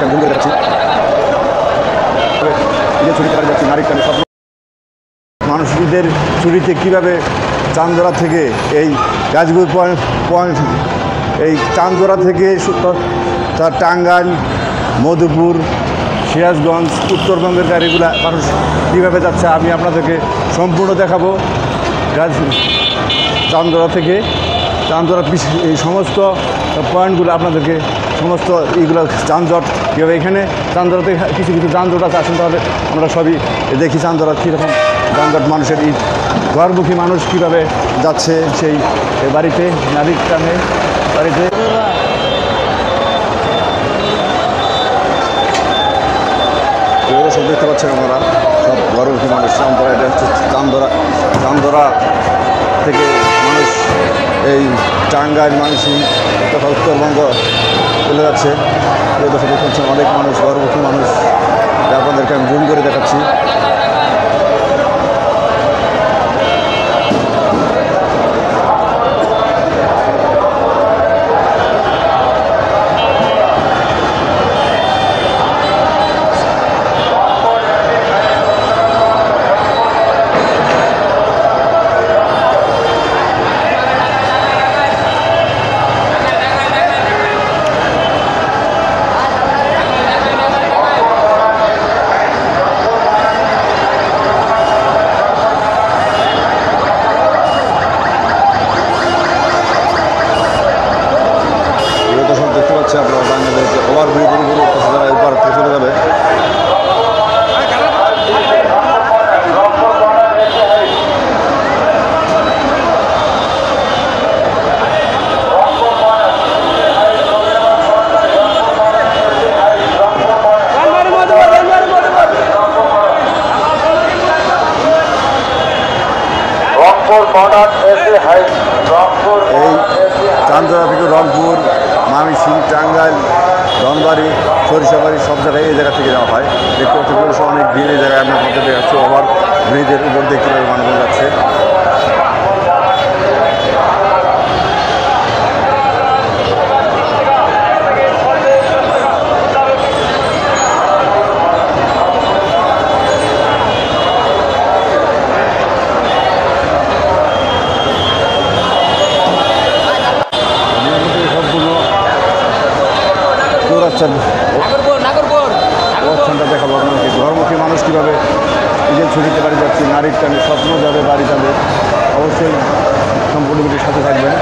আপনাদেরকে ঘুরে যাচ্ছি ঈদের ছুটিতে বাড়ি যাচ্ছি নারীর টানে স্বপ্ন মানুষ ঈদের ছুটিতে কীভাবে চান্দোরা থেকে এই গাজীপুর পয়েন্ট এই চান্দোরা থেকে তার টাঙ্গাইল মধুপুর সিরাজগঞ্জ উত্তরবঙ্গের গাড়িগুলো মানুষ কীভাবে যাচ্ছে আমি আপনাদেরকে সম্পূর্ণ দেখাবো চান্দোরা থেকে চান্দোরা এই সমস্ত পয়েন্টগুলো আপনাদেরকে সমস্ত এইগুলো যানজট কীভাবে এখানে চান্দোরাতে কিছু কিছু যানজট আছে আসুন তাহলে আমরা সবই দেখি চান্দোরা কীরকম যানজট মানুষের এই ঘরমুখী মানুষ কীভাবে যাচ্ছে সেই বাড়িতে নারীর টানে বাড়িতে সব দেখতে পাচ্ছেন আপনারা সব ঘরমুখী মানুষ চান্দোরা এটা হচ্ছে চান্দোরা থেকে মানুষ এই টাঙ্গাইল ময়মনসিংহ তথা উত্তরবঙ্গ চলে যাচ্ছে দর্শক দেখতে পাচ্ছেন অনেক মানুষ ঘরমুখী মানুষ আপনাদেরকে আমি জুম করে দেখাচ্ছি আপনারা বাংলাদেশে ওভারব্রিজের উপরে যারা এপার চলে যাবে এই চান্দোরা থেকে রংপুর ময়মনসিংহ টাঙ্গাইল ধনবাড়ি সরিষাবাড়ি সব জায়গায় এই জায়গা থেকে যাওয়া হয় দেখতে পাচ্ছি অনেক দিন এই জায়গায় আপনার মধ্যে দেখাচ্ছে ওভার ব্রিজের উপর দেখতে পাবে মানুষজন যাচ্ছে অবস্থানটা দেখাবো আপনাকে ঘরমুখী মানুষ কীভাবে ঈদের ছুটিতে বাড়ি যাচ্ছে নারীর টানে স্বপ্ন যাবে বাড়ি যাবে অবশ্যই সম্পূর্ণ সাথে থাকবেন